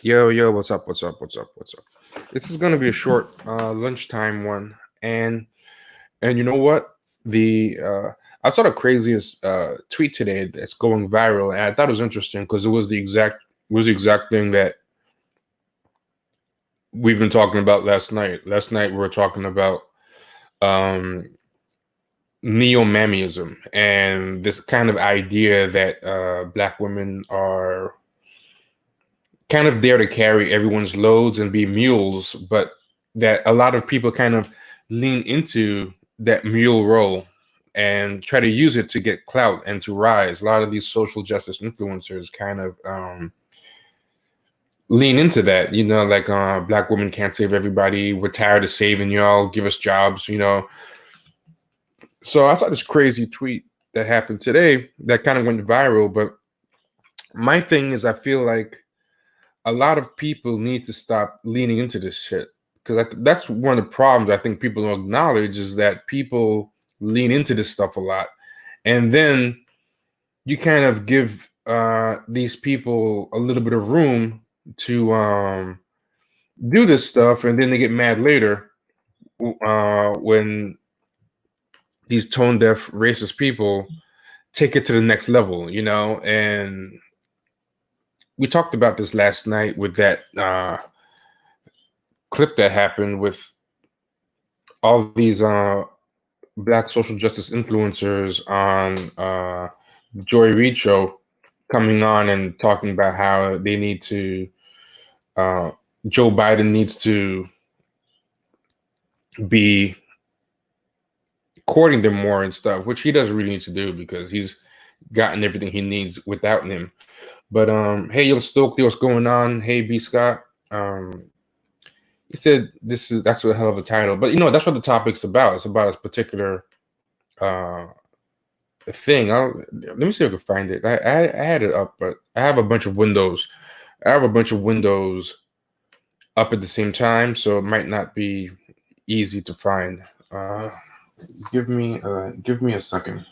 Yo, what's up? What's up? This is gonna be a short lunchtime one, and you know what? The I saw the craziest tweet today that's going viral, and I thought it was interesting because it was the exact thing that we've been talking about last night. Last night we were talking about um, neo-mammyism and this kind of idea that black women are kind of there to carry everyone's loads and be mules, but that a lot of people kind of lean into that mule role and try to use it to get clout and to rise. A lot of these social justice influencers kind of lean into that, like black women can't save everybody. We're tired of saving y'all. Give us jobs. So I saw this crazy tweet that happened today that kind of went viral. But my thing is, I feel like a lot of people need to stop leaning into this shit because that's one of the problems I think people don't acknowledge is that people lean into this stuff a lot, and then you kind of give these people a little bit of room to do this stuff, and then they get mad later when these tone deaf racist people take it to the next level. And we talked about this last night with that clip that happened with all these black social justice influencers on Joy Reid show coming on and talking about how they need to Joe Biden needs to be courting them more and stuff, which he doesn't really need to do because he's gotten everything he needs without him. But hey, yo, Stokely, what's going on? Hey, B Scott. He said that's a hell of a title, but that's what the topic's about. It's about a particular uh thing. Let me see if I can find it. I had it up, but I have a bunch of windows. I have a bunch of windows up at the same time, so it might not be easy to find. Give me a second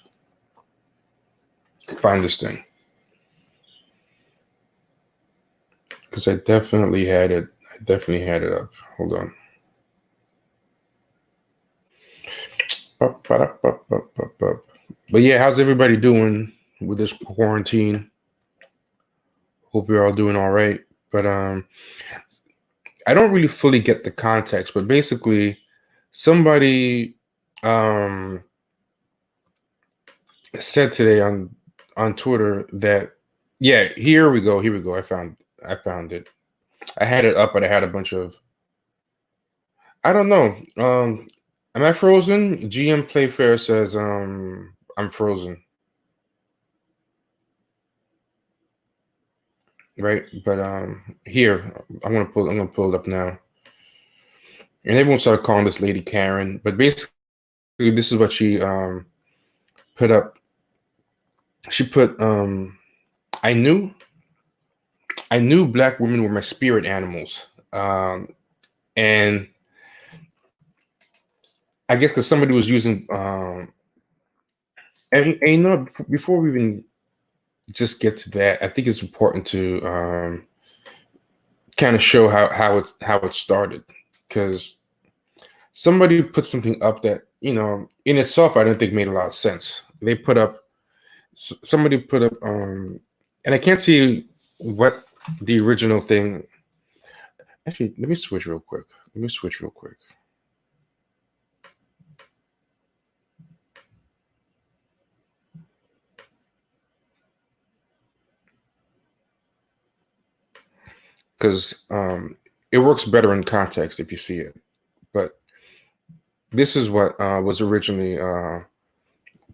to find this thing because I definitely had it. I definitely had it up. Hold on. But yeah, how's everybody doing with this quarantine? Hope you're all doing all right. But I don't really fully get the context, but basically somebody um said today on Twitter that here we go. I found it. I had it up, but I had a bunch of I don't know. Am I frozen? GM Playfair says I'm frozen. Right? But here I'm gonna pull it up now. And everyone started calling this lady Karen, but basically this is what she put up. She put I knew I knew black women were my spirit animals. And I guess because somebody was using before we even just get to that, I think it's important to kind of show how it started because somebody put something up that in itself I didn't think made a lot of sense. They put up somebody put up and I can't see what the original thing. Actually, let me switch real quick. Because it works better in context if you see it. But this is what was originally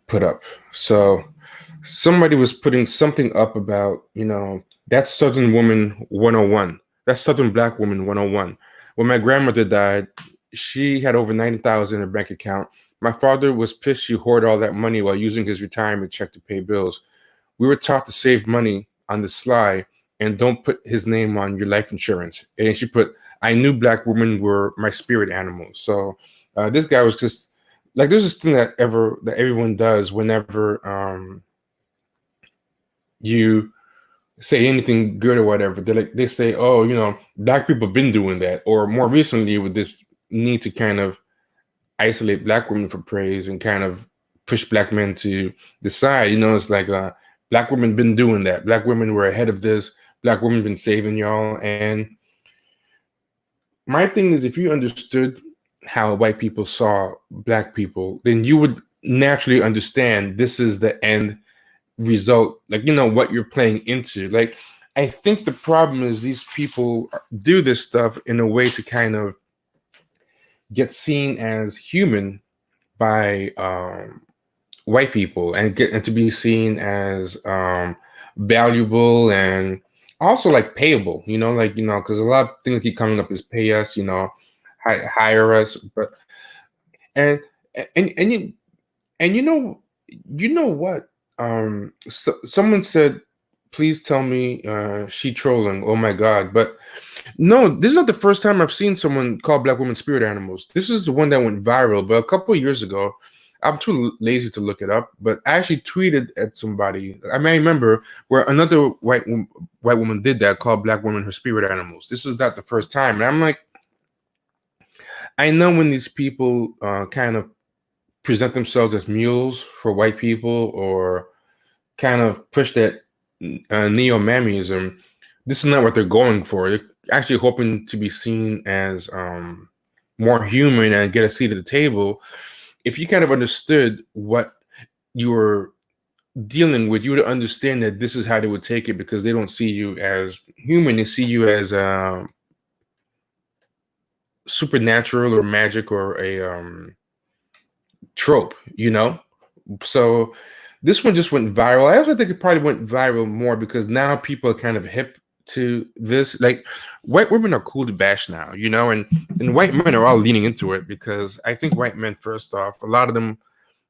put up. So somebody was putting something up about, that's Southern Woman 101. That's Southern Black Woman 101. When my grandmother died, she had over 90,000 in her bank account. My father was pissed she hoarded all that money while using his retirement check to pay bills. We were taught to save money on the sly and don't put his name on your life insurance. And she put, I knew black women were my spirit animals. So this guy was just like, there's this thing that everyone does whenever you say anything good or whatever. They say, oh, black people been doing that, or more recently with this need to kind of isolate black women for praise and kind of push black men to the side. It's like black women been doing that. Black women were ahead of this. Black women been saving y'all. And my thing is, if you understood how white people saw black people, then you would naturally understand this is the end result, like what you're playing into. Like, I think the problem is these people do this stuff in a way to kind of get seen as human by white people, and to be seen as valuable, and also like payable, like because a lot of things keep coming up is pay us, hire us. But and and you know what, someone said, please tell me she trolling. Oh my god. But no, this is not the first time I've seen someone call black women spirit animals. This is the one that went viral, but a couple of years ago, I'm too lazy to look it up, but I actually tweeted at somebody. I may remember where another white woman did that, called black women her spirit animals. This is not the first time, and I'm like, I know when these people kind of present themselves as mules for white people, or kind of push that neo-mammyism, this is not what they're going for. They're actually hoping to be seen as more human and get a seat at the table. If you kind of understood what you were dealing with, you would understand that this is how they would take it, because they don't see you as human. They see you as supernatural or magic, or a trope, So this one just went viral. I also think it probably went viral more because now people are kind of hip to this. Like, white women are cool to bash now, and white men are all leaning into it, because I think white men, first off, a lot of them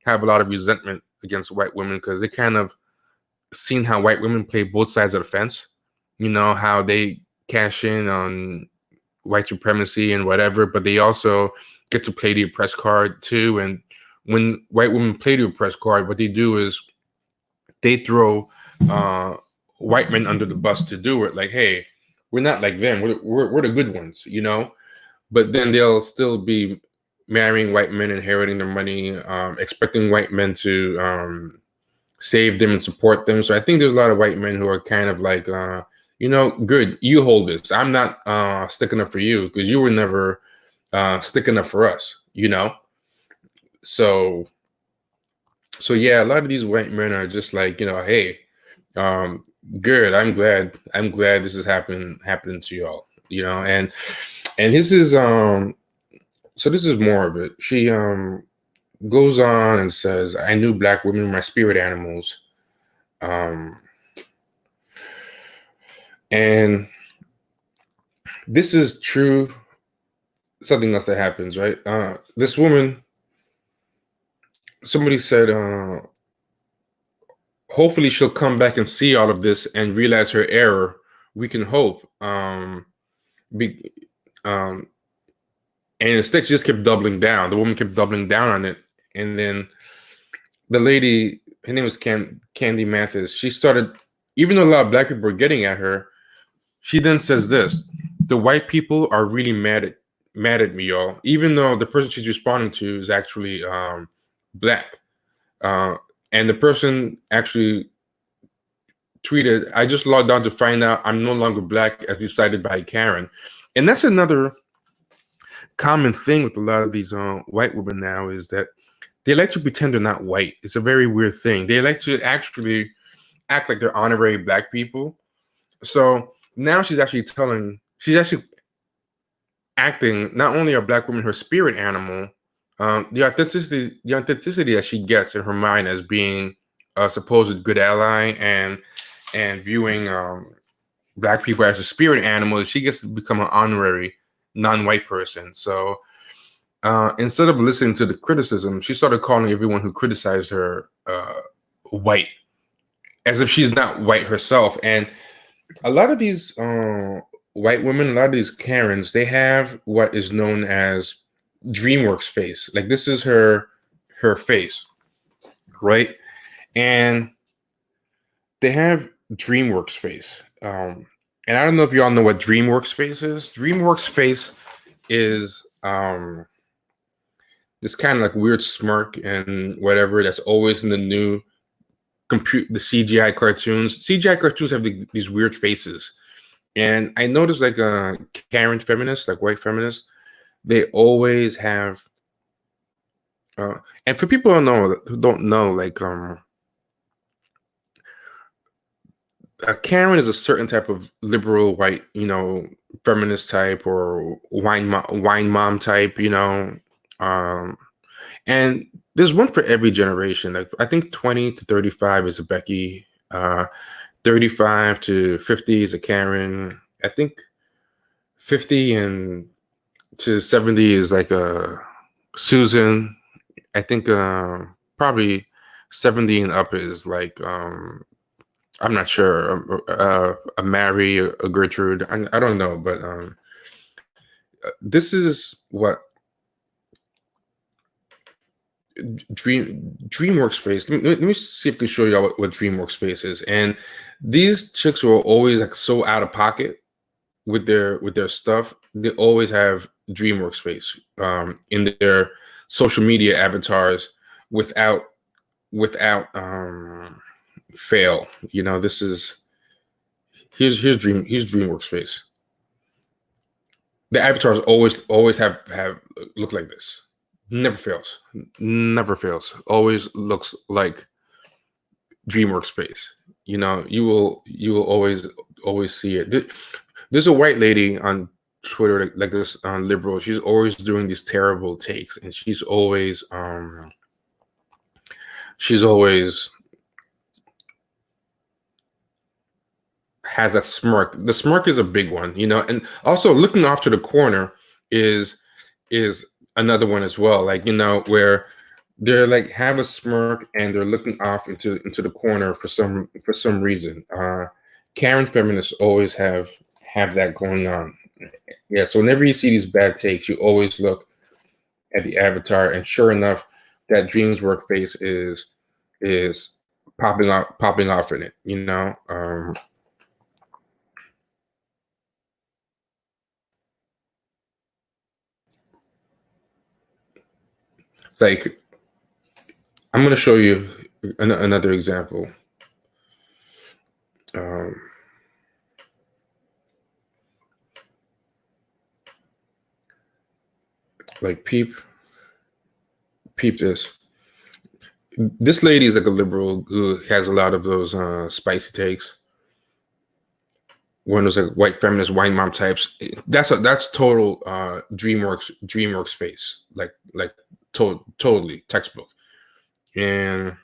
have a lot of resentment against white women, because they kind of seen how white women play both sides of the fence. How they cash in on white supremacy and whatever, but they also get to play the oppressed card too. And when white women play the oppressed card, what they do is they throw white men under the bus to do it. Like, hey, we're not like them. We're the good ones, But then they'll still be marrying white men, inheriting their money, expecting white men to save them and support them. So I think there's a lot of white men who are kind of like, good, you hold this. I'm not sticking up for you because you were never sticking up for us, So yeah, a lot of these white men are just like, hey, good. I'm glad this is happening to y'all, and this is so this is more of it. She goes on and says, I knew black women were my spirit animals. And this is true. Something else that happens, right? This woman, somebody said, hopefully she'll come back and see all of this and realize her error. We can hope. Be, and instead, she just kept doubling down. The woman kept doubling down on it. And then the lady, her name was Candy Mathis, she started, even though a lot of black people were getting at her, she then says this: the white people are really mad at me, y'all. Even though the person she's responding to is actually black, and the person actually tweeted, "I just logged on to find out I'm no longer black, as decided by Karen." And that's another common thing with a lot of these white women now, is that they like to pretend they're not white. It's a very weird thing. They like to actually act like they're honorary black people. So now she's actually acting, not only are black women her spirit animal, the authenticity that she gets in her mind as being a supposed good ally, and viewing black people as a spirit animal, she gets to become an honorary non-white person. So instead of listening to the criticism, she started calling everyone who criticized her white, as if she's not white herself. And a lot of these white women, a lot of these Karens, they have what is known as DreamWorks face. Like, this is her face, right? And they have DreamWorks face. And I don't know if you all know what DreamWorks face is. DreamWorks face is this kind of like weird smirk and whatever that's always in the new the CGI cartoons. CGI cartoons have these weird faces. And I noticed like Karen feminists, like white feminists, they always have and for people who don't know, like Karen is a certain type of liberal white, feminist type or wine mom type, um, and there's one for every generation. Like I think 20 to 35 is a Becky, 35 to 50 is a Karen. I think 50 and to 70 is like a Susan. I think probably 70 and up is like I'm not sure. A Mary, a Gertrude. I don't know, but this is what DreamWorks face. Let me see if I can show you all what DreamWorks face is. And these chicks were always like so out of pocket with their stuff. They always have DreamWorks face in their social media avatars without fail. This is here's DreamWorks face. The avatars always have look like this. Never fails. Never fails. Always looks like DreamWorks face. You will always see it. There's a white lady on Twitter like this liberal. She's always doing these terrible takes, and she's always has that smirk. The smirk is a big one, and also looking off to the corner is another one as well. Like, where they're like have a smirk and they're looking off into the corner for some reason. Karen feminists always have that going on. Yeah, so whenever you see these bad takes, you always look at the avatar, and sure enough, that dreams work face is popping off in it. Like I'm going to show you another example. Like peep this. This lady is like a liberal who has a lot of those spicy takes. One of those like white feminist wine mom types. That's total DreamWorks face. Like totally textbook. And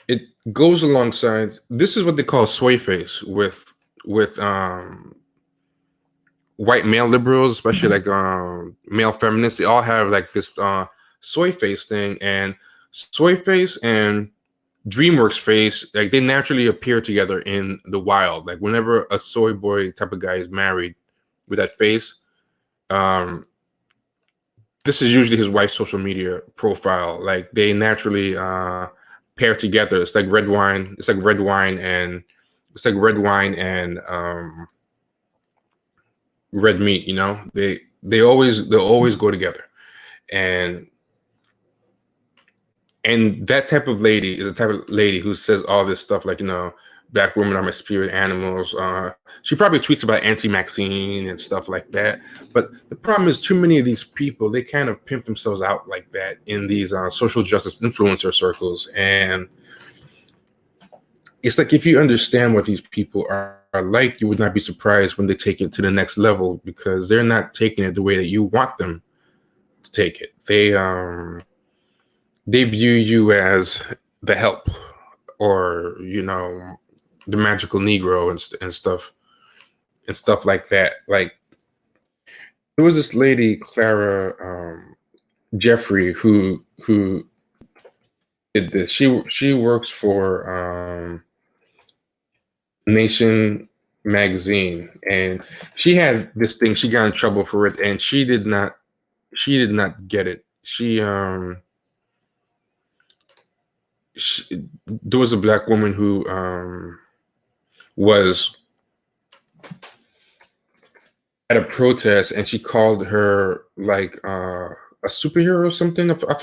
it goes alongside. This is what they call soy face with white male liberals, especially like male feminists. They all have like this soy face thing, and soy face and DreamWorks face, like they naturally appear together in the wild. Like whenever a soy boy type of guy is married with that face, this is usually his wife's social media profile. Like they naturally pair together. It's like red wine. It's like red wine and red meat. They'll always go together. And that type of lady is the type of lady who says all this stuff like, black women are my spirit animals. She probably tweets about anti-vaccine and stuff like that. But the problem is too many of these people, they kind of pimp themselves out like that in these social justice influencer circles. And it's like if you understand what these people are like, you would not be surprised when they take it to the next level, because they're not taking it the way that you want them to take it. They view you as the help, or the magical Negro and stuff like that. Like there was this lady, Clara Jeffrey, who did this. She works for Nation magazine, and she had this thing. She got in trouble for it, and she did not get it. there was a black woman who was at a protest, and she called her like a superhero or something. I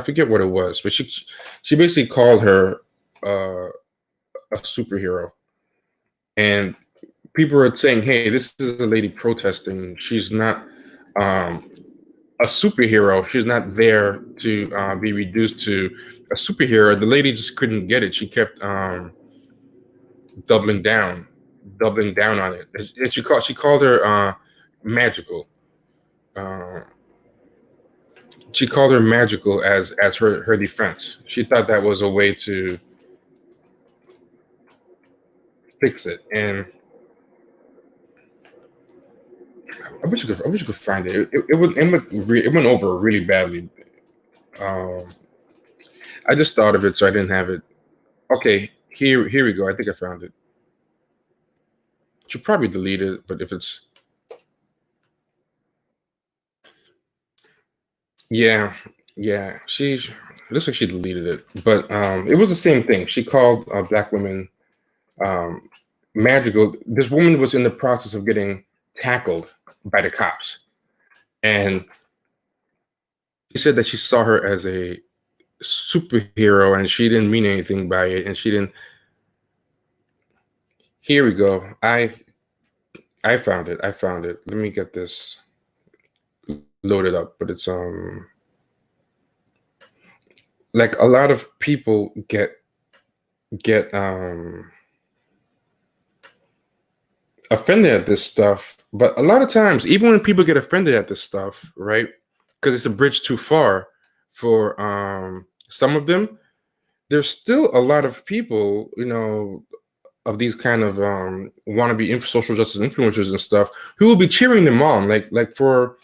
forget what it was, but she basically called her uh, a superhero, and people were saying, "Hey, this is a lady protesting. She's not um, a superhero. She's not there to be reduced to a superhero." The lady just couldn't get it. She kept doubling down, doubling down on it. And she called her magical. Uh, she called her magical as her defense. She thought that was a way to fix it. And I wish you could find it. It went over really badly. Um, I just thought of it, so I didn't have it. Okay, here we go. I think I found it. Should probably delete it, but if it's yeah, yeah, she looks like she deleted it, but it was the same thing. She called black women um, magical. This woman was in the process of getting tackled by the cops, and she said that she saw her as a superhero, and she didn't mean anything by it, and she didn't. Here we go. I found it. I found it. Let me get this loaded up, but it's like a lot of people get offended at this stuff, but a lot of times, even when people get offended at this stuff, right? Because it's a bridge too far for some of them, there's still a lot of people, of these kind of wannabe social justice influencers and stuff who will be cheering them on, like for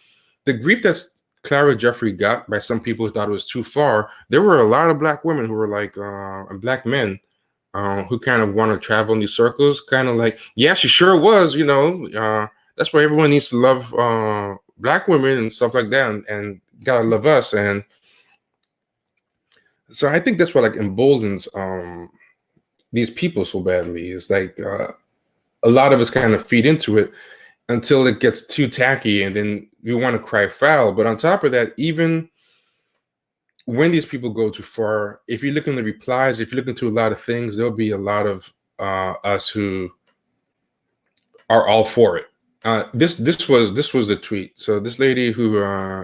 the grief that Clara Jeffrey got by some people who thought it was too far. There were a lot of black women who were like, and black men who kind of want to travel in these circles, kind of like, yeah, she sure was, that's why everyone needs to love black women and stuff like that, and gotta love us. And so I think that's what like emboldens these people so badly. Is like a lot of us kind of feed into it until it gets too tacky, and then we want to cry foul. But on top of that, even when these people go too far, if you look in the replies, if you look into a lot of things, there'll be a lot of us who are all for it. This was the tweet. So this lady who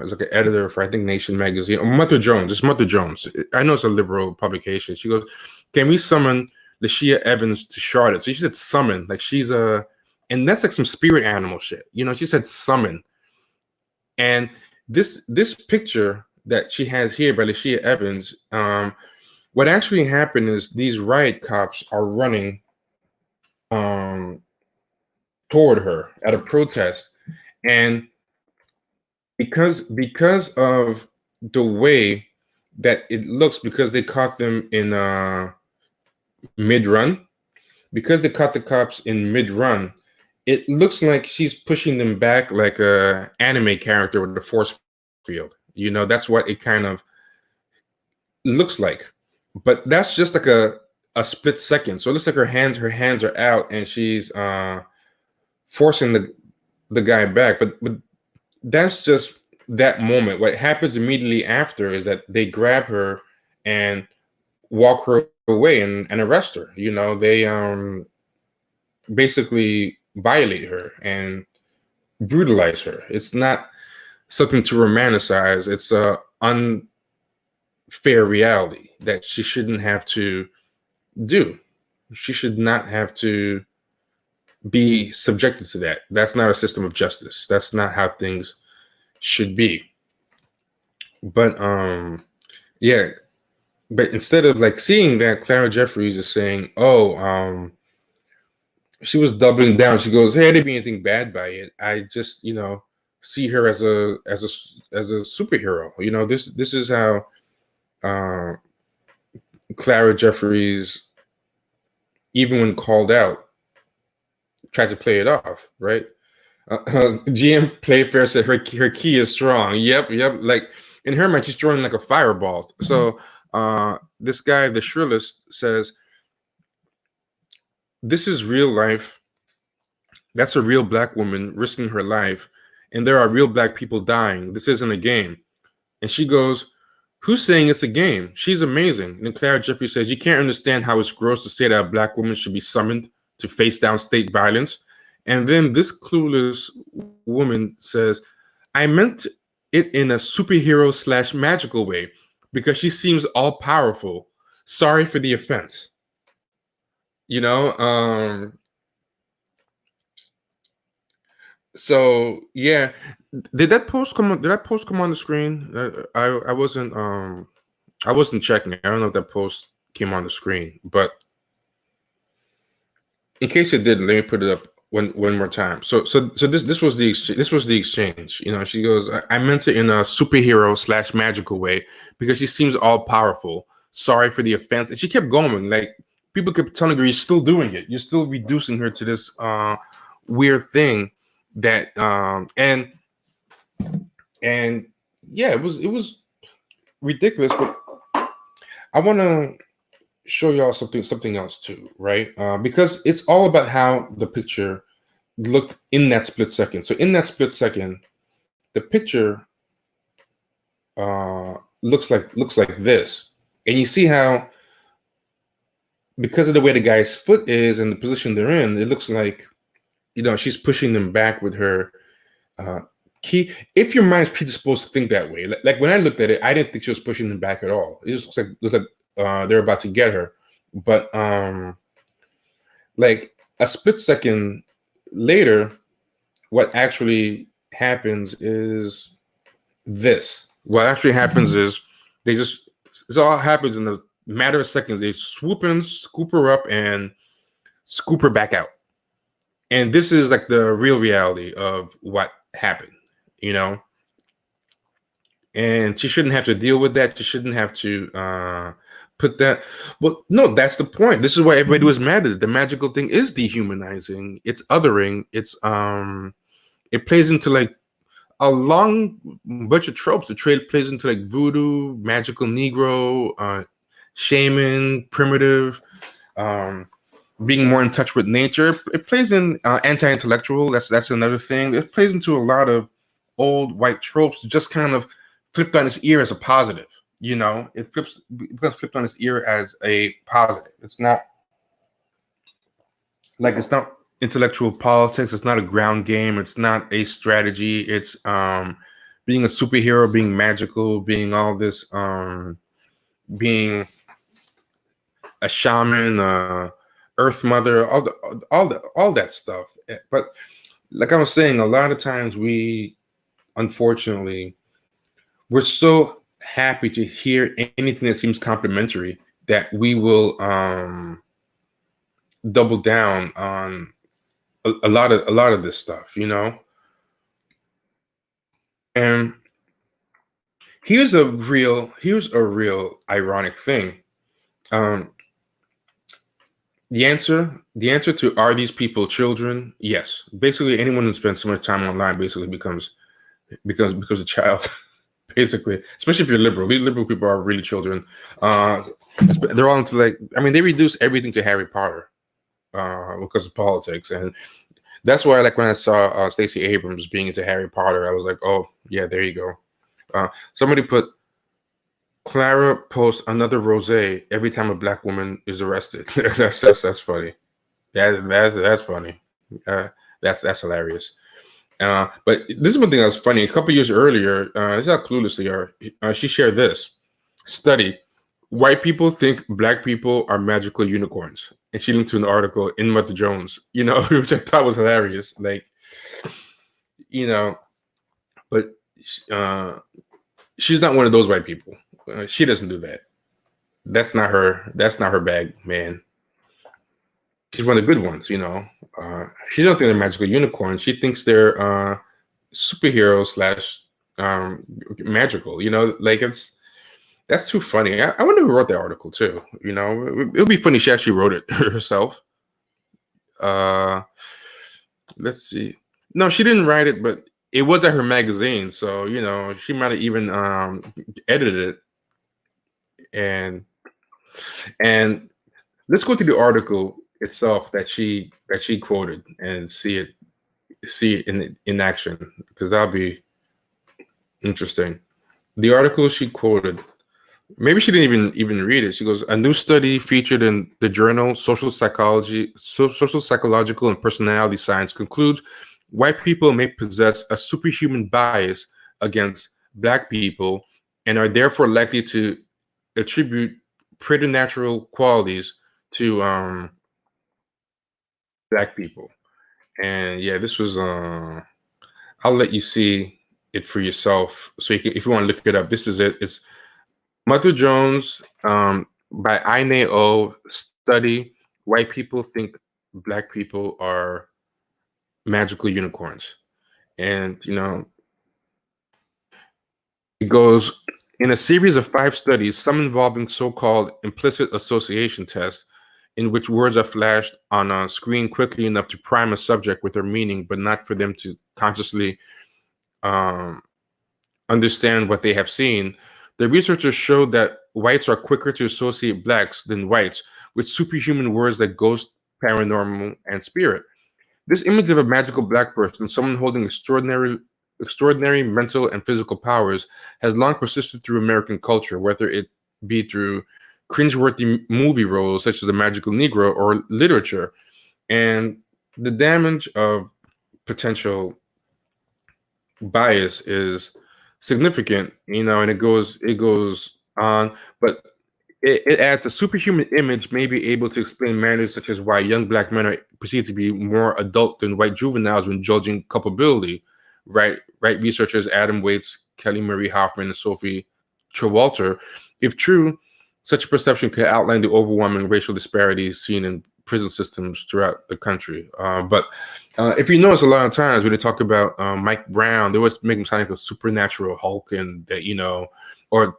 is like an editor for, I think, Nation magazine, Mother Jones. It's Mother Jones. I know it's a liberal publication. She goes, "Can we summon Lashia Evans to Charlotte?" So she said summon, like she's and that's like some spirit animal shit. She said summon. And this picture that she has here by Lashia Evans, what actually happened is these riot cops are running um, toward her at a protest, and because of the way that it looks, because they caught them in mid run, because they caught the cops in mid run, it looks like she's pushing them back like a anime character with a force field. That's what it kind of looks like. But that's just like a split second. So it looks like her hands are out, and she's forcing the guy back. But that's just that moment. What happens immediately after is that they grab her and walk her away and arrest her. They basically violate her and brutalize her. It's not something to romanticize. It's a unfair reality that she shouldn't have to do. She should not have to be subjected to that. That's not a system of justice. That's not how things should be. But yeah. But instead of like seeing that, Clara Jeffries is saying, "Oh, she was doubling down." She goes, "Hey, I didn't mean anything bad by it. I just, see her as a superhero." This is how uh, Clara Jeffries, even when called out, tried to play it off, right? GM Playfair said her key is strong. Yep. Like in her mind, she's throwing like a fireball. So This guy, the Shrillist, says, "This is real life. That's a real black woman risking her life, and there are real black people dying. This isn't a game." And she goes, "Who's saying it's a game? She's amazing." And Clara Jeffrey says, "You can't understand how it's gross to say that a black woman should be summoned to face down state violence." And then this clueless woman says, "I meant it in a superhero slash magical way because she seems all powerful. Sorry for the offense." You know, so yeah, did that post come on? Did that post come on the screen? I wasn't checking. I don't know if that post came on the screen, but in case it did, let me put it up one more time. So this was the exchange. You know, she goes, I meant it in a superhero slash magical way because she seems all powerful. Sorry for the offense." And she kept going. Like, people kept telling her, "You're still doing it. You're still reducing her to this weird thing that and yeah, it was ridiculous. But I want to show y'all something else too, right? Because it's all about how the picture looked in that split second. So in that split second, the picture looks like this, and you see how, because of the way the guy's foot is and the position they're in, it looks like, she's pushing them back with her uh, key. If your mind's predisposed to think that way, like when I looked at it, I didn't think she was pushing them back at all. It just looks like they're about to get her, but like a split second later, what actually happens is this. What actually happens is they just, this all happens in a matter of seconds. They swoop in, scoop her up, and scoop her back out. And this is like the real reality of what happened, you know? And she shouldn't have to deal with that. She shouldn't have to put that. Well, no, that's the point. This is why everybody was mad at it. The magical thing is dehumanizing. It's othering. It plays into like a long bunch of tropes. The trade plays into like voodoo, magical Negro, shaman, primitive, being more in touch with nature. It plays in anti-intellectual. That's another thing. It plays into a lot of old white tropes, just kind of flipped on its ear as a positive. It becomes flipped on its ear as a positive. It's not intellectual politics. It's not a ground game. It's not a strategy. It's being a superhero, being magical, being all this, being a shaman, earth mother, all that stuff. But like I was saying, a lot of times unfortunately, we're so happy to hear anything that seems complimentary that we will double down on a lot of this stuff, And here's a real ironic thing. The answer to, are these people children? Yes. Basically, anyone who spends so much time online basically becomes a child. Basically, especially if you're liberal. These liberal people are really children. They're all into, like, I mean, they reduce everything to Harry Potter because of politics, and that's why, like, when I saw Stacey Abrams being into Harry Potter, I was like, oh yeah, there you go. Somebody put, Clara posts another rosé every time a black woman is arrested. That's funny. That's funny. That's hilarious. But this is one thing that was funny. A couple years earlier, this is how clueless they are. She shared this study: white people think black people are magical unicorns, and she linked to an article in Mother Jones. Which I thought was hilarious. Like, but she's not one of those white people. She doesn't do that. That's not her. That's not her bag, man. She's one of the good ones. She doesn't think they're magical unicorns. She thinks they're superheroes slash magical. Like, that's too funny. I wonder who wrote that article too. It would be funny if she actually wrote it herself. Let's see. No, she didn't write it, but it was at her magazine, so she might have even edited it. And let's go to the article itself that she quoted and see it in action, because that'll be interesting. The article she quoted, maybe she didn't even read it. She goes, a new study featured in the journal Social Psychological and Personality Science concludes white people may possess a superhuman bias against black people and are therefore likely to attribute preternatural qualities to black people. And yeah, this was I'll let you see it for yourself. So you can, if you want to look it up, this is it. It's Mother Jones by INAO study. White people think black people are magical unicorns. And, it goes in a series of 5 studies, some involving so-called implicit association tests, in which words are flashed on a screen quickly enough to prime a subject with their meaning, but not for them to consciously um, understand what they have seen. The researchers showed that whites are quicker to associate blacks than whites with superhuman words like ghost, paranormal, and spirit. This image of a magical black person, someone holding extraordinary mental and physical powers, has long persisted through American culture, whether it be through cringeworthy movie roles such as The Magical Negro or literature. And the damage of potential bias is significant, and it goes on, but it adds a superhuman image may be able to explain matters such as why young black men are perceived to be more adult than white juveniles when judging culpability. Right researchers Adam Waits, Kelly Marie Hoffman, and Sophie Trewalter. If true, such a perception could outline the overwhelming racial disparities seen in prison systems throughout the country. But if you notice, a lot of times when they talk about Mike Brown, they always make him sound like a supernatural Hulk, and that or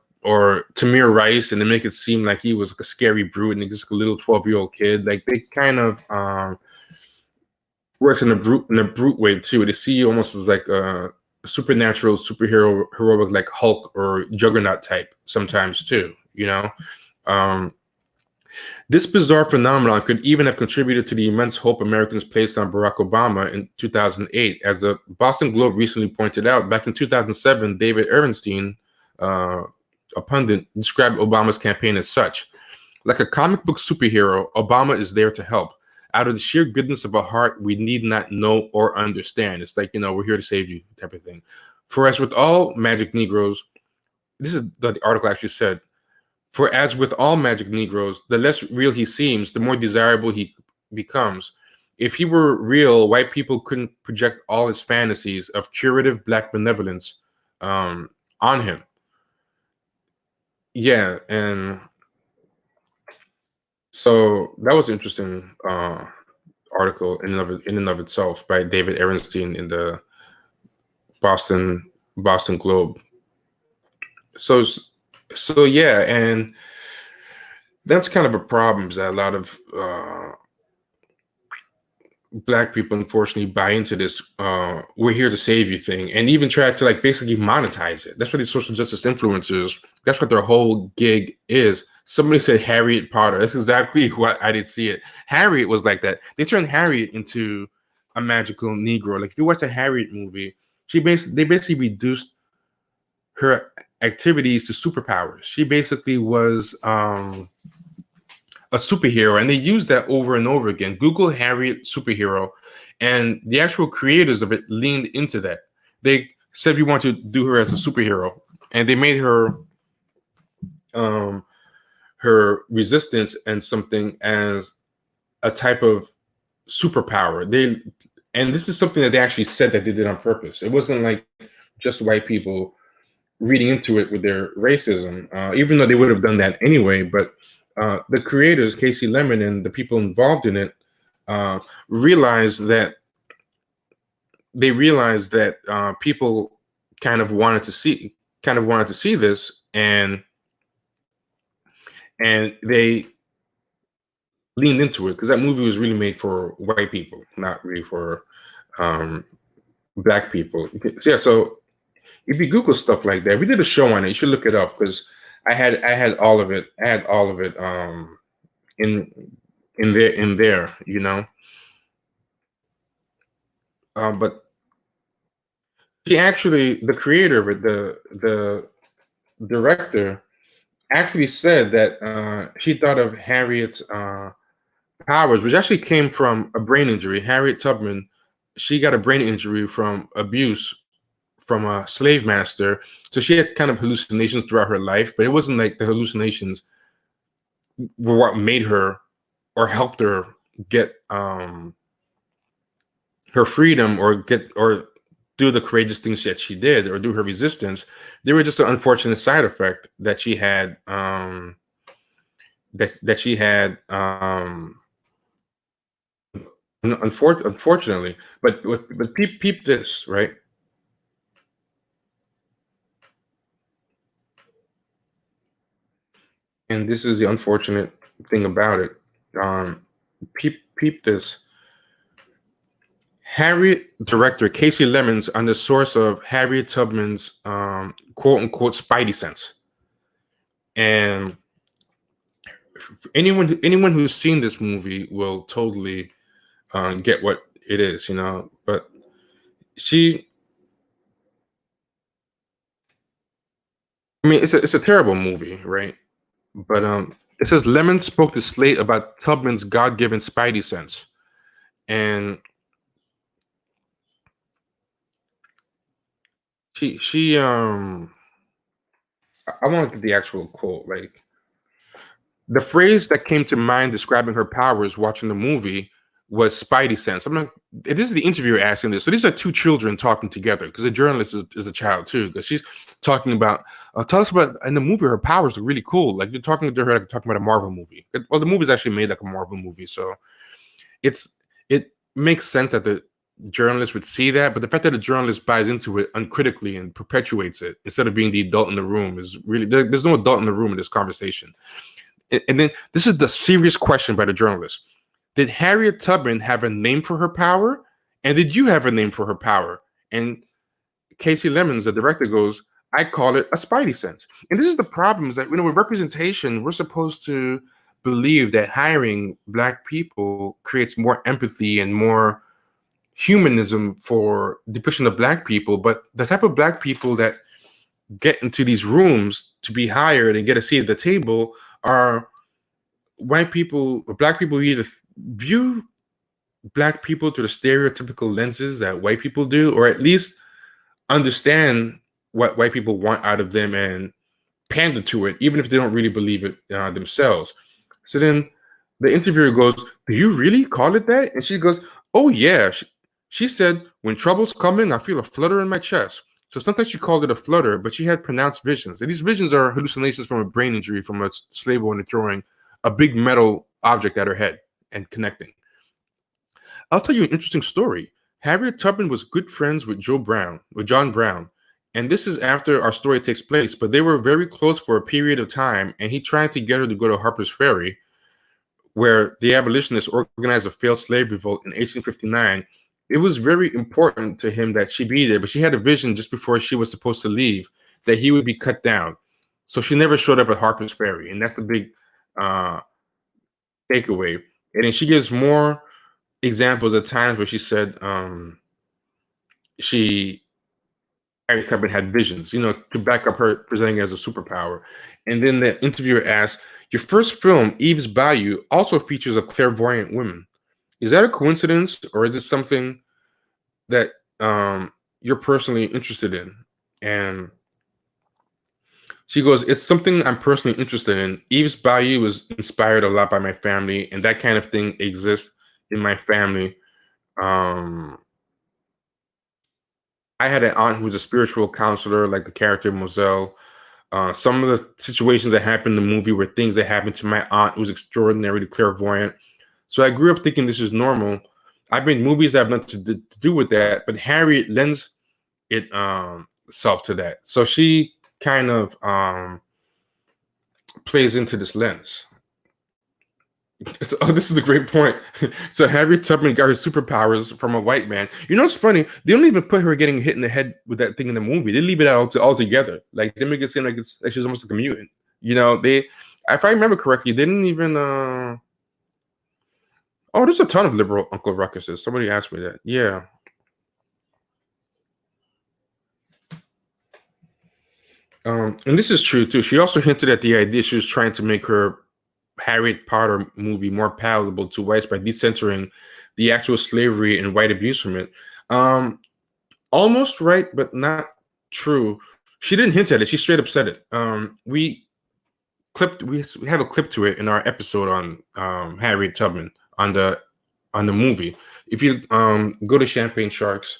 Tamir Rice, and they make it seem like he was like a scary brute and just a little 12-year-old kid. Like they kind of works in a brute way too. They see you almost as like a supernatural superhero, heroic like Hulk or Juggernaut type sometimes too. Um, This bizarre phenomenon could even have contributed to the immense hope Americans placed on Barack Obama in 2008. As the Boston Globe recently pointed out, back in 2007, David Ehrenstein, a pundit, described Obama's campaign as such. Like a comic book superhero, Obama is there to help. Out of the sheer goodness of a heart we need not know or understand. It's like, we're here to save you type of thing. For as with all magic Negroes, this is what the article actually said. For as with all magic Negroes, the less real he seems, the more desirable he becomes. If he were real, white people couldn't project all his fantasies of curative black benevolence on him. Yeah, and so that was an interesting article in and of itself by David Ehrenstein in the Boston Globe. So yeah, and that's kind of a problem, is that a lot of black people unfortunately buy into this we're here to save you thing, and even try to like basically monetize it. That's what these social justice influencers, that's what their whole gig is. Somebody said Harriet Potter. That's exactly what I did see it. Harriet was like that. They turned Harriet into a magical Negro. Like if you watch a Harriet movie, they basically reduced her activities to superpowers. She basically was a superhero, and they use that over and over again. Google Harriet superhero, and the actual creators of it leaned into that. They said we want to do her as a superhero, and they made her her resistance and something as a type of superpower. And this is something that they actually said that they did on purpose. It wasn't like just white people reading into it with their racism, even though they would have done that anyway. But the creators, Casey Lemon, and the people involved in it, realized that people kind of wanted to see this, and they leaned into it, because that movie was really made for white people, not really for black people. So yeah, so if you Google stuff like that, we did a show on it. You should look it up, because I had all of it. I had all of it in in there, you know. But she actually, the creator of it, the director, actually said that she thought of Harriet's powers, which actually came from a brain injury. Harriet Tubman, she got a brain injury from abuse from a slave master. So she had kind of hallucinations throughout her life, but it wasn't like the hallucinations were what made her or helped her get her freedom or get or do the courageous things that she did or do her resistance. They were just an unfortunate side effect that she had that she had unfortunately. But peep this, right? And this is the unfortunate thing about it. Um, peep this. Harriet director Casey Lemons on the source of Harriet Tubman's quote unquote spidey sense. And anyone who's seen this movie will totally get what it is, you know. But she, I mean, it's a terrible movie, right? But it says Lemon spoke to Slate about Tubman's God-given spidey sense, and she I want to get the actual quote. Like the phrase that came to mind describing her powers watching the movie was spidey sense. I'm not. This is the interviewer asking this. So these are two children talking together because the journalist is a child too. Because she's talking about, tell us about in the movie her powers are really cool. Like you're talking to her like talking about a Marvel movie. Well, the movie's actually made like a Marvel movie, so it makes sense that the journalist would see that. But the fact that the journalist buys into it uncritically and perpetuates it instead of being the adult in the room is really there's no adult in the room in this conversation. And then this is the serious question by the journalist. Did Harriet Tubman have a name for her power? And did you have a name for her power? And Casey Lemons, the director, goes, I call it a spidey sense. And this is the problem is that, you know, with representation, we're supposed to believe that hiring Black people creates more empathy and more humanism for depiction of Black people. But the type of Black people that get into these rooms to be hired and get a seat at the table are white people or Black people who either view Black people through the stereotypical lenses that white people do, or at least understand what white people want out of them and pander to it, even if they don't really believe it themselves. So then the interviewer goes, do you really call it that? And she goes, oh, yeah. She said, when trouble's coming, I feel a flutter in my chest. So sometimes she called it a flutter, but she had pronounced visions. And these visions are hallucinations from a brain injury from a slave owner throwing a big metal object at her head and connecting. I'll tell you an interesting story. Harriet Tubman was good friends with John Brown. And this is after our story takes place, but they were very close for a period of time. And he tried to get her to go to Harper's Ferry, where the abolitionists organized a failed slave revolt in 1859. It was very important to him that she be there, but she had a vision just before she was supposed to leave that he would be cut down. So she never showed up at Harper's Ferry. And that's the big uh, takeaway. And then she gives more examples of times where she said she Harriet Tubman had visions, you know, to back up her presenting as a superpower. And then the interviewer asked, your first film, Eve's Bayou, also features a clairvoyant woman. Is that a coincidence or is it something that you're personally interested in? And she goes, it's something I'm personally interested in. Eve's Bayou was inspired a lot by my family, and that kind of thing exists in my family. Um, I had an aunt who was a spiritual counselor, like the character Moselle. Some of the situations that happened in the movie were things that happened to my aunt who was extraordinarily clairvoyant. So I grew up thinking this is normal. I've made movies that have nothing to do with that, but Harriet lends it self to that. So she kind of plays into this lens. So, oh, this is a great point. So Harriet Tubman got her superpowers from a white man. You know, it's funny. They don't even put her getting hit in the head with that thing in the movie. They leave it out altogether. Like they make it seem like it's like she's almost like a mutant. They, if I remember correctly, they didn't even. Oh, there's a ton of liberal Uncle Ruckuses. Somebody asked me that. Yeah. And this is true too. She also hinted at the idea she was trying to make her Harriet Potter movie more palatable to whites by decentering the actual slavery and white abuse from it. Um, Almost right, but not true. She didn't hint at it. She straight up said it. We have a clip to it in our episode on Harriet Tubman on the movie. If you go to Champagne Sharks,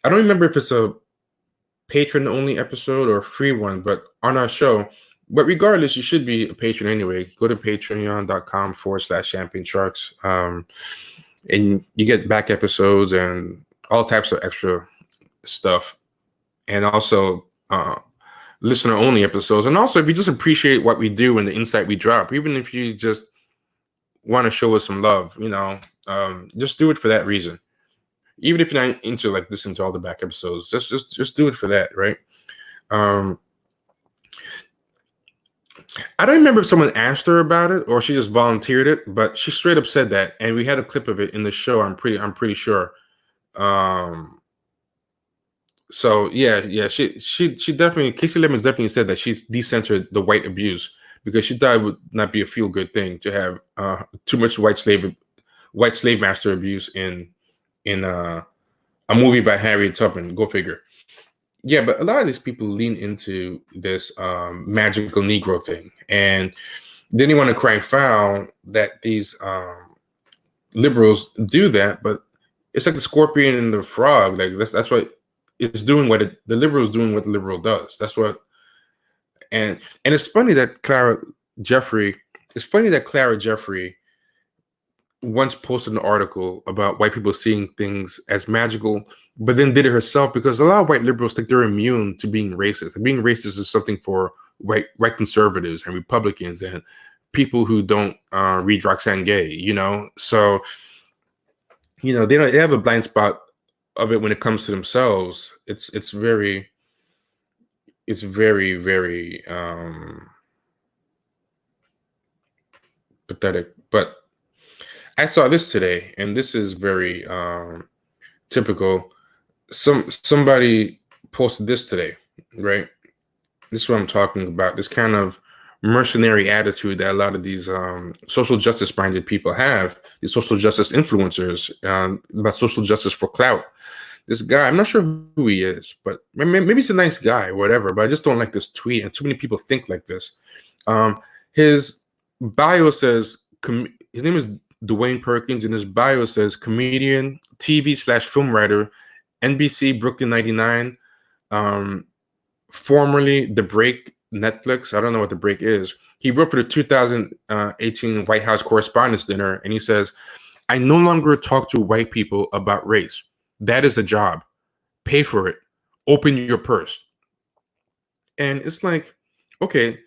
I don't remember if it's a patron only episode or a free one, but on our show. But regardless, you should be a patron anyway. Go to patreon.com/champagne sharks. And you get back episodes and all types of extra stuff. And also listener only episodes. And also, if you just appreciate what we do and the insight we drop, even if you just want to show us some love, just do it for that reason. Even if you're not into like listening to all the back episodes, just do it for that, right? I don't remember if someone asked her about it or she just volunteered it, but she straight up said that, and we had a clip of it in the show. I'm pretty sure. So yeah, she definitely, Casey Lemons definitely said that she's decentered the white abuse because she thought it would not be a feel good thing to have too much white slave master abuse in a movie by Harriet Tubman. Go figure. Yeah, but a lot of these people lean into this magical Negro thing, and then they want to cry foul that these liberals do that. But it's like the scorpion and the frog. Like that's what it's doing. The liberals doing what the liberal does. That's what. And it's funny that Clara Jeffrey. It's funny that Clara Jeffrey once posted an article about white people seeing things as magical, but then did it herself because a lot of white liberals think they're immune to being racist. And being racist is something for white conservatives and Republicans and people who don't read Roxane Gay, So, they have a blind spot of it when it comes to themselves. It's very, very pathetic. But I saw this today, and this is very typical. Somebody posted this today, right? This is what I'm talking about. This kind of mercenary attitude that a lot of these social justice minded people have. These social justice influencers about social justice for clout. This guy, I'm not sure who he is, but maybe he's a nice guy or whatever. But I just don't like this tweet, and too many people think like this. His bio says his name is Dwayne Perkins, and his bio says comedian, TV/film writer, NBC, Brooklyn 99, formerly The Break, Netflix. I don't know what The Break is. He wrote for the 2018 White House Correspondents' Dinner, and he says, "I no longer talk to white people about race. That is a job. Pay for it. Open your purse." And it's like, okay,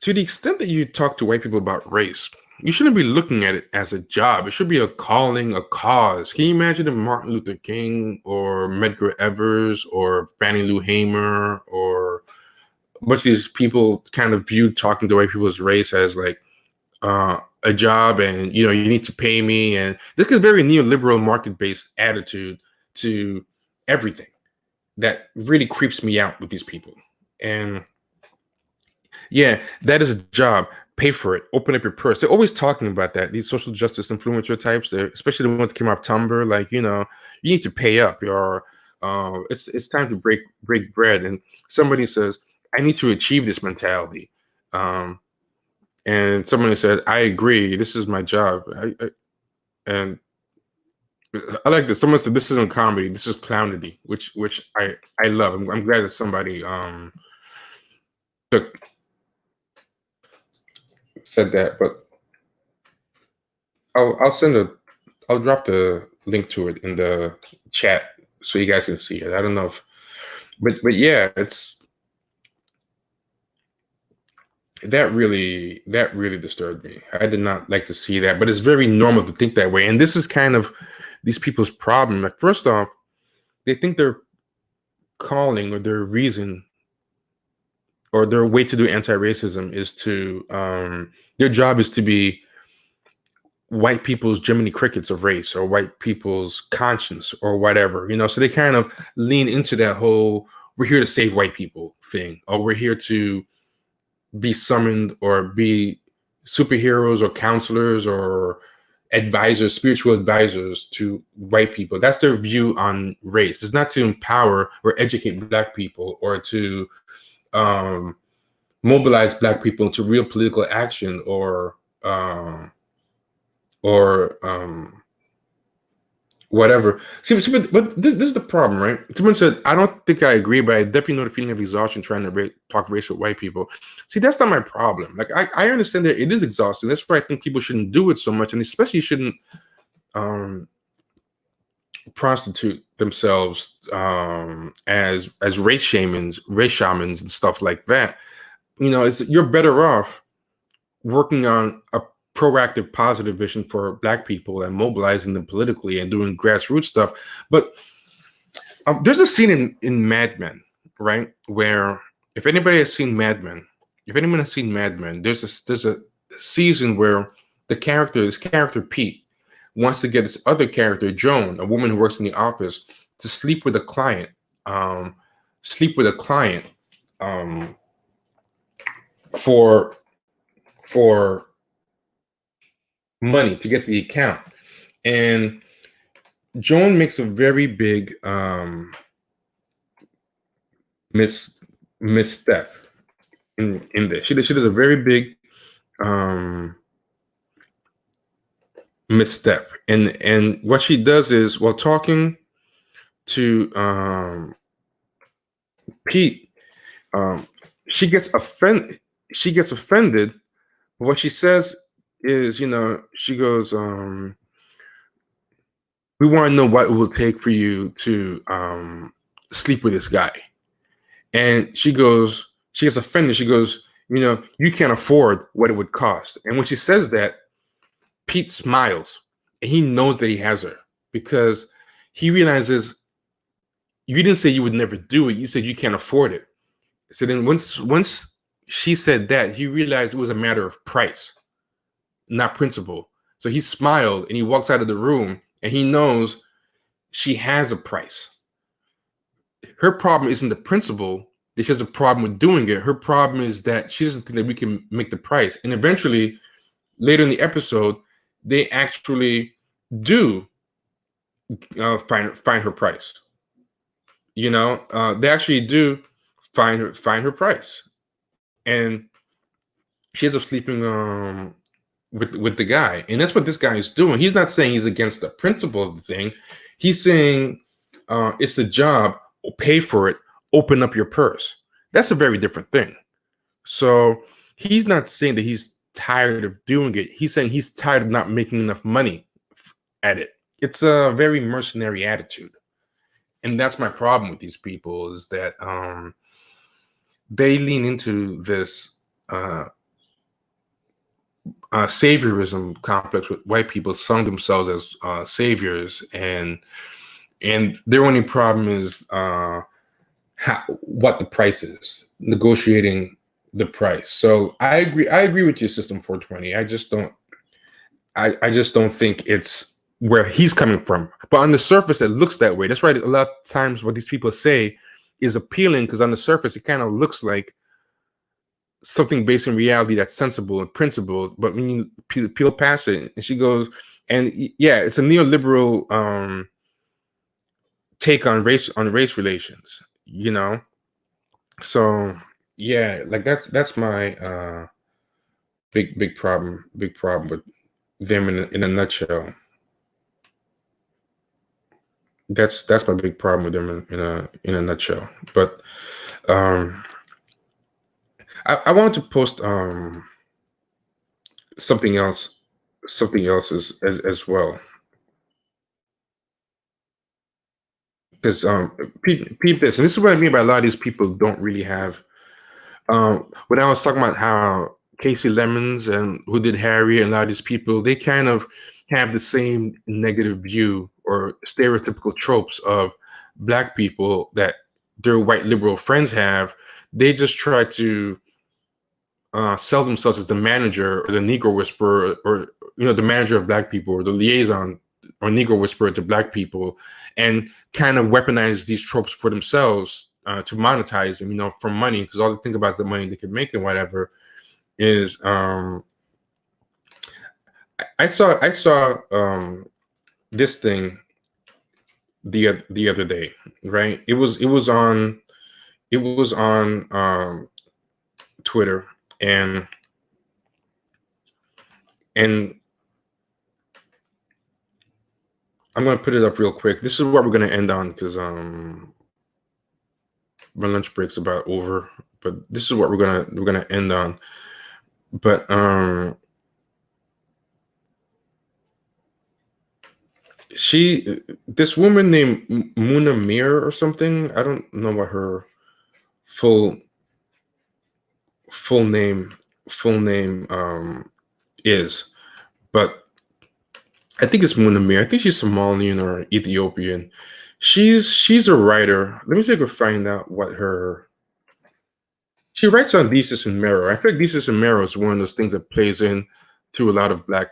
to the extent that you talk to white people about race, you shouldn't be looking at it as a job. It should be a calling, a cause. Can you imagine if Martin Luther King or Medgar Evers or Fannie Lou Hamer or a bunch of these people kind of viewed talking to white people's race as like a job, and you need to pay me, and this is a very neoliberal market-based attitude to everything that really creeps me out with these people. And yeah, that is a job. Pay for it. Open up your purse. They're always talking about that. These social justice influencer types, especially the ones that came off Tumblr, like, you need to pay up. Or it's time to break bread. And somebody says, I need to achieve this mentality. And somebody said, I agree. This is my job. And I like this. Someone said, this isn't comedy. This is clownity, which I love. I'm glad that somebody said that, but I'll drop the link to it in the chat so you guys can see it. I don't know but yeah, that really disturbed me. I did not like to see that, but it's very normal to think that way. And this is kind of these people's problem. Like, first off, they think their calling or their reason or their way to do anti-racism is to their job is to be white people's Jiminy Crickets of race, or white people's conscience, or whatever, so they kind of lean into that whole we're here to save white people thing, or we're here to be summoned or be superheroes or counselors or advisors, spiritual advisors to white people. That's their view on race. It's not to empower or educate Black people, or to um, mobilize Black people into real political action, or whatever. See, but this is the problem, right? Someone said, I don't think I agree, but I definitely know the feeling of exhaustion trying to talk race with white people. See, that's not my problem. Like, I understand that it is exhausting. That's why I think people shouldn't do it so much, and especially shouldn't prostitute themselves as race shamans, and stuff like that. You're better off working on a proactive, positive vision for Black people and mobilizing them politically and doing grassroots stuff. But there's a scene in Mad Men, right, where if anyone has seen Mad Men, there's a season where this character Pete wants to get this other character Joan, a woman who works in the office, to sleep with a client, for money to get the account. And Joan makes a very big misstep in this. She does a very big misstep, and what she does is, while talking to Pete, she gets offended. What she says is, she goes, we want to know what it will take for you to sleep with this guy. And she gets offended. She goes, you can't afford what it would cost. And when she says that, Pete smiles, and he knows that he has her, because he realizes, you didn't say you would never do it. You said you can't afford it. So then once she said that, he realized it was a matter of price, not principle. So he smiled and he walks out of the room, and he knows she has a price. Her problem isn't the principle that she has a problem with doing it. Her problem is that she doesn't think that we can make the price. And eventually, later in the episode, they actually do find her price. They actually do find her price, and she ends up sleeping with the guy. And that's what this guy is doing. He's not saying he's against the principle of the thing. He's saying it's a job, pay for it, open up your purse. That's a very different thing. So he's not saying that he's tired of doing it. He's saying he's tired of not making enough money at it. It's a very mercenary attitude. And that's my problem with these people, is that they lean into this saviorism complex with white people, selling themselves as saviors, and their only problem is what the price is, negotiating the price. So I agree with your System 420. I just don't think it's where he's coming from. But on the surface, it looks that way. That's why a lot of times what these people say is appealing, because on the surface, it kind of looks like something based in reality that's sensible and principled. But when you peel past it, and she goes, and yeah, it's a neoliberal take on race relations, So yeah, like that's my big problem with them in a nutshell. That's my big problem with them in a nutshell. But I wanted to post something else as well, because peep this, and this is what I mean by a lot of these people don't really have. When I was talking about how Casey Lemons and who did Harry and a lot of these people, they kind of have the same negative view or stereotypical tropes of Black people that their white liberal friends have. they just try to sell themselves as the manager or the Negro whisperer, or the manager of Black people, or the liaison or Negro whisperer to Black people, and kind of weaponize these tropes for themselves to monetize them, for money, because all they think about is the money they could make and whatever. Is I saw this thing the other day, right? It was on Twitter, and I'm gonna put it up real quick. This is what we're gonna end on, because my lunch break's about over. But this is what we're gonna end on. But this woman named Muna Mir or something. I don't know what her full name is, but I think it's Muna Mir. I think she's Somalian or Ethiopian. She's a writer. Let me see if I can find out what she writes on Thesis and Marrow. I feel like Thesis and Marrow is one of those things that plays in to a lot of Black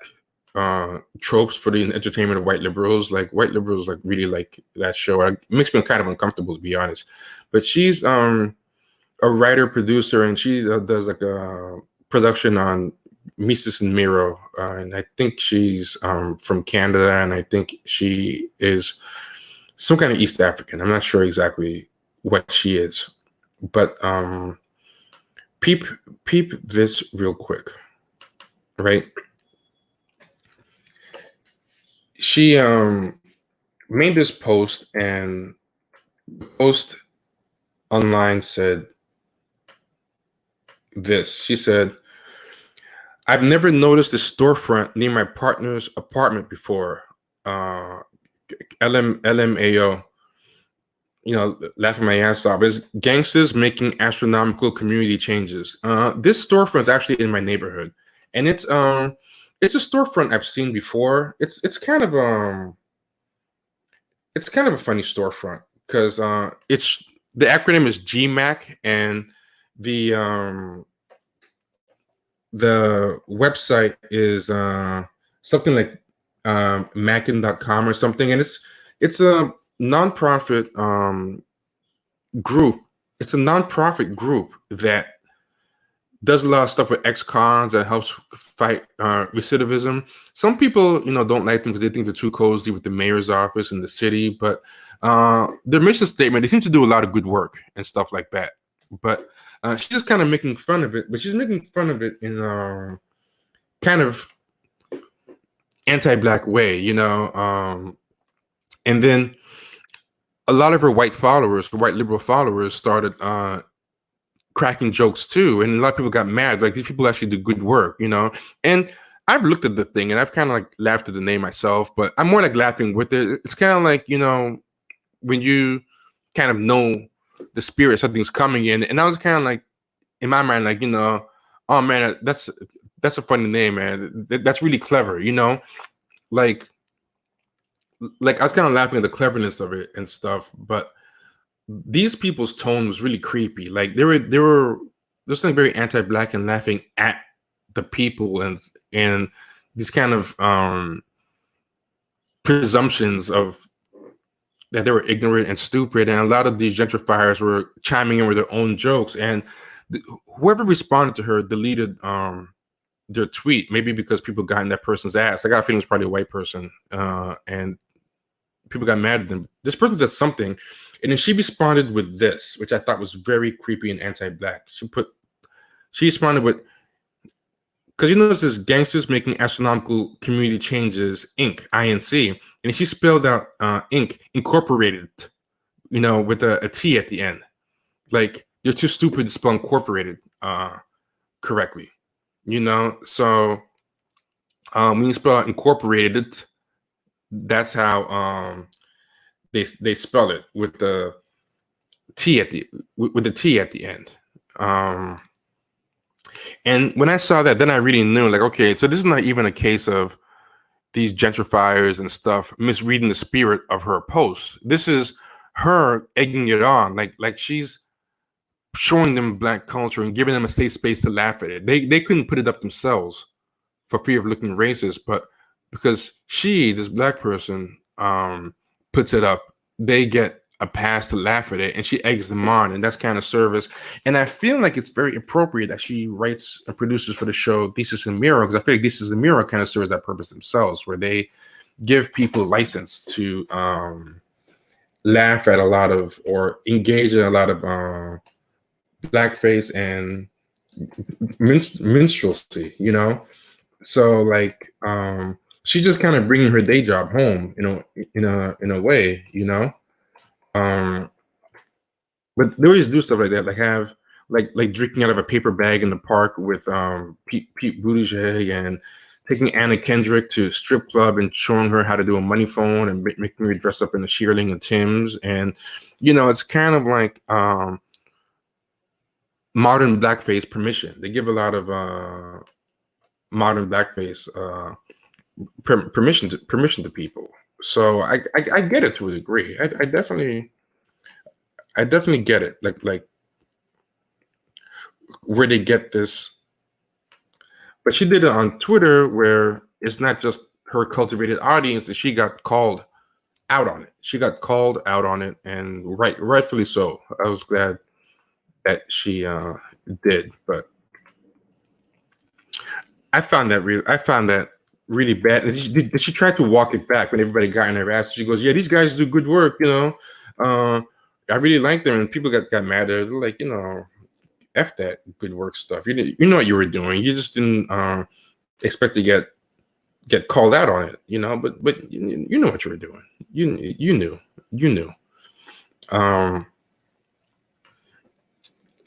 tropes for the entertainment of white liberals. Like, white liberals really like that show. It makes me kind of uncomfortable, to be honest. But she's a writer, producer, and she does like a production on Mises and Miro, and I think she's from Canada, and I think she is some kind of East African. I'm not sure exactly what she is, but peep this real quick, right? She made this post, and the post online said this. She said, "I've never noticed a storefront near my partner's apartment before. LMAO, laughing my ass off. Is gangsters making astronomical community changes. This storefront's actually in my neighborhood, and it's a storefront I've seen before. It's kind of a funny storefront, because it's the acronym is GMAC, and the website is something like mackin.com or something, and it's a nonprofit group. It's a nonprofit group that does a lot of stuff with ex-cons and helps fight recidivism. Some people, don't like them because they think they're too cozy with the mayor's office and the city, but their mission statement, they seem to do a lot of good work and stuff like that. But she's just kind of making fun of it, but she's making fun of it in a kind of anti-Black way, and then a lot of her white liberal followers started cracking jokes too, and a lot of people got mad. Like, these people actually do good work, and I've looked at the thing, and I've kind of like laughed at the name myself, but I'm more like laughing with it. It's kind of like, when you kind of know the spirit something's coming in, and I was kind of like, in my mind, like, oh man, that's a funny name, man. That's really clever, like I was kind of laughing at the cleverness of it and stuff. But these people's tone was really creepy. Like, there's something very anti-Black and laughing at the people, and these kind of presumptions of that they were ignorant and stupid, and a lot of these gentrifiers were chiming in with their own jokes, and whoever responded to her deleted their tweet, maybe because people got in that person's ass. I got a feeling it was probably a white person, and people got mad at them. This person said something, and then she responded with this, which I thought was very creepy and anti-Black. She responded with, because this is gangsters making astronomical community changes, Inc., INC, and she spelled out Inc., incorporated, with a T at the end. Like, you're too stupid to spell incorporated correctly, So when you spell incorporated, that's how they spell it, with the T at the end. And when I saw that, then I really knew, like, okay, so this is not even a case of these gentrifiers and stuff misreading the spirit of her post. This is her egging it on, like she's showing them black culture and giving them a safe space to laugh at it. They couldn't put it up themselves for fear of looking racist, but because this black person, puts it up, they get a pass to laugh at it, and she eggs them on, and that's kind of service. And I feel like it's very appropriate that she writes and produces for the show Thesis and Miro, because I feel like Thesis and Miro kind of serves that purpose themselves, where they give people license to laugh at a lot of, or engage in a lot of blackface and minstrelsy, So like, she's just kind of bringing her day job home, in a way, Um, but they always do stuff like that, like have like drinking out of a paper bag in the park with Pete Buttigieg, and taking Anna Kendrick to a strip club and showing her how to do a money phone, and making her dress up in a shearling and Tim's, and it's kind of like modern blackface permission. They give a lot of modern blackface permission to people. So I get it to a degree. I definitely get it. Like where they get this, but she did it on Twitter, where it's not just her cultivated audience, that she got called out on it. She got called out on it, and rightfully so. I was glad that she did, but I found that really bad. And she tried to walk it back when everybody got in her ass. She goes, "Yeah, these guys do good work, I really like them." And people got mad at her. They're like, F that good work stuff. You know what you were doing. You just didn't expect to get called out on it, but you know what you were doing. You knew.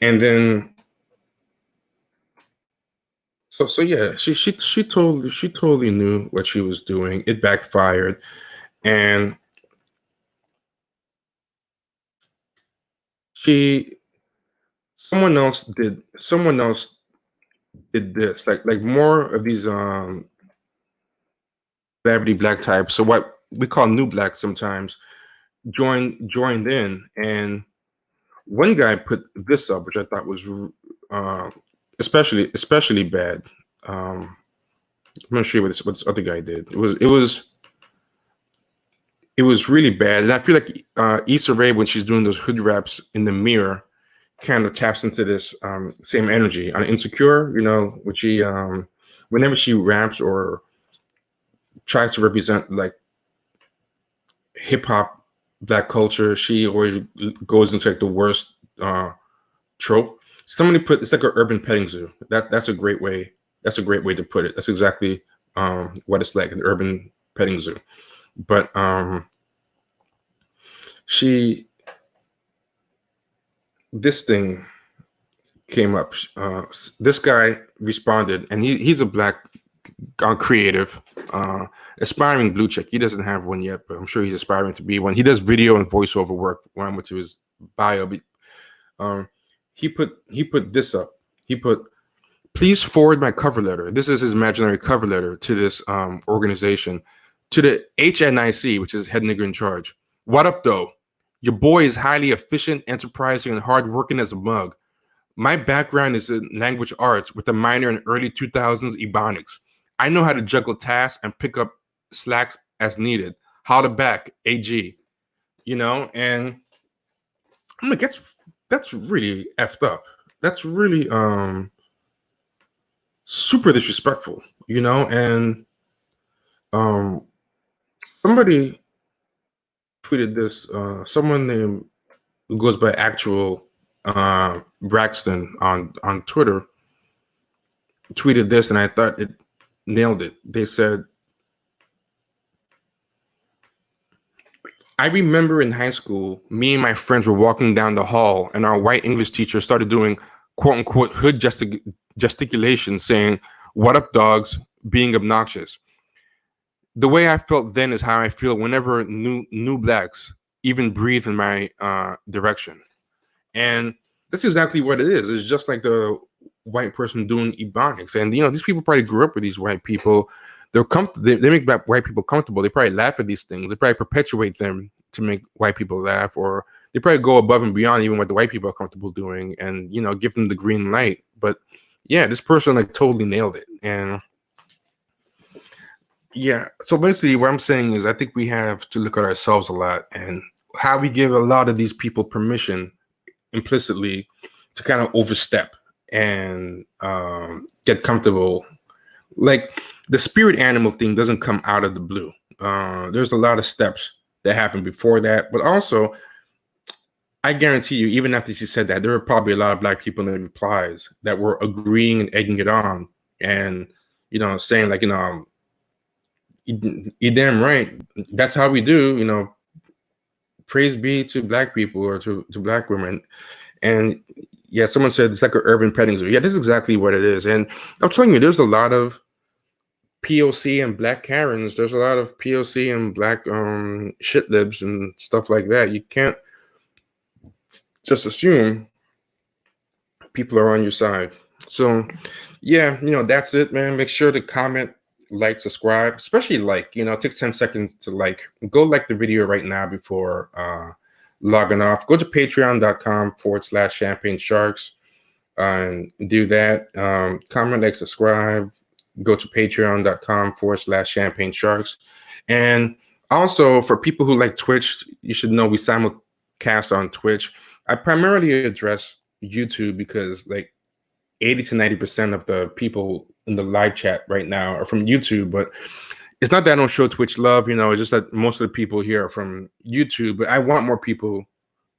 And then so yeah, she totally knew what she was doing. It backfired, and someone else did this, like more of these celebrity black types, so what we call new black sometimes, joined in, and one guy put this up, which I thought was especially bad. I'm not sure what this other guy did. It was really bad, and I feel like Issa Rae, when she's doing those hood raps in the mirror, kind of taps into this same energy on Insecure. When she whenever she raps or tries to represent like hip hop black culture, she always goes into like the worst trope. Somebody put it's like an urban petting zoo. That's a great way. That's a great way to put it. That's exactly what it's like, an urban petting zoo. But this thing came up. This guy responded, and he's a black creative, aspiring blue check. He doesn't have one yet, but I'm sure he's aspiring to be one. He does video and voiceover work. When I went to his bio, he put this up. He put, "Please forward my cover letter." This is his imaginary cover letter to this organization, to the HNIC, which is head nigger in charge. "What up, though? Your boy is highly efficient, enterprising, and hardworking as a mug. My background is in language arts with a minor in early 2000s Ebonics. I know how to juggle tasks and pick up slacks as needed. Holla back, AG." And I'm like, that's really effed up. That's really super disrespectful, and somebody tweeted this, someone named who goes by actual Braxton on Twitter tweeted this, and I thought it nailed it. They said, "I remember in high school, me and my friends were walking down the hall, and our white English teacher started doing quote unquote hood gesticulation, saying, 'What up, dogs?' being obnoxious. The way I felt then is how I feel whenever new blacks even breathe in my direction." And that's exactly what it is. It's just like the white person doing Ebonics. And these people probably grew up with these white people. They're comfortable. They make white people comfortable. They probably laugh at these things. They probably perpetuate them to make white people laugh, or they probably go above and beyond even what the white people are comfortable doing, and give them the green light. But yeah, this person like totally nailed it. And yeah, so basically what I'm saying is I think we have to look at ourselves a lot and how we give a lot of these people permission implicitly to kind of overstep and get comfortable. Like the spirit animal thing doesn't come out of the blue. There's a lot of steps that happen before that, but also I guarantee you, even after she said that, there were probably a lot of Black people in the replies that were agreeing and egging it on, and saying like, you're damn right. That's how we do. Praise be to Black people or to Black women. And yeah, someone said it's like an urban petting zoo. Yeah, this is exactly what it is. And I'm telling you, there's a lot of POC and Black Karens. There's a lot of POC and Black shit libs and stuff like that. You can't just assume people are on your side. So yeah, that's it, man. Make sure to comment, like, subscribe, especially like, it takes 10 seconds to like. Go like the video right now before logging off. Go to patreon.com/champagne sharks and do that. Comment, like, subscribe. Go to patreon.com/champagne sharks. And also for people who like Twitch, you should know we simulcast on Twitch. I primarily address YouTube because like 80 to 90% of the people in the live chat right now are from YouTube, but it's not that I don't show Twitch love, it's just that most of the people here are from YouTube, but I want more people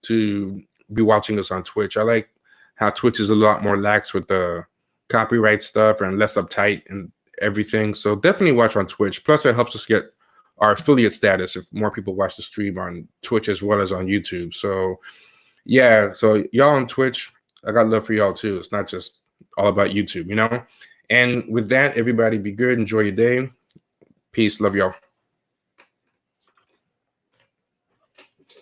to be watching us on Twitch. I like how Twitch is a lot more lax with the copyright stuff and less uptight and everything. So definitely watch on Twitch. Plus it helps us get our affiliate status if more people watch the stream on Twitch as well as on YouTube. So yeah, so y'all on Twitch, I got love for y'all too. It's not just all about YouTube, And with that, everybody be good. Enjoy your day. Peace. Love y'all.